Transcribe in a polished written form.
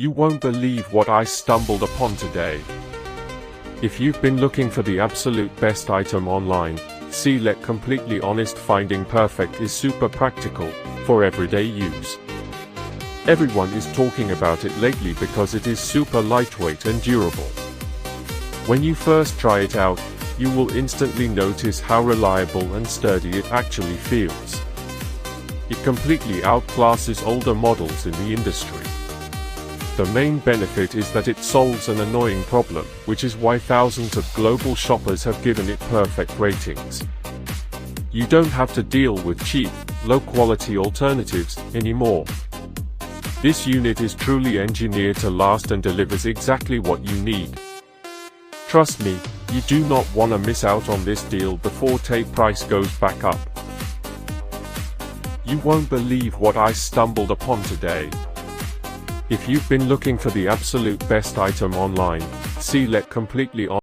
You won't believe what I stumbled upon today. If you've been looking for the absolute best item online, let completely honest, finding perfect is super practical for everyday use. Everyone is talking about it lately because it is super lightweight and durable. When you first try it out, you will instantly notice how reliable and sturdy it actually feels. It completely outclasses older models in the industry. The main benefit is that it solves an annoying problem, which is why thousands of global shoppers have given it perfect ratings. You don't have to deal with cheap, low-quality alternatives anymore. This unit is truly engineered to last and delivers exactly what you need. Trust me, you do not want to miss out on this deal before price goes back up. You won't believe what I stumbled upon today. If you've been looking for the absolute best item online, let completely honest.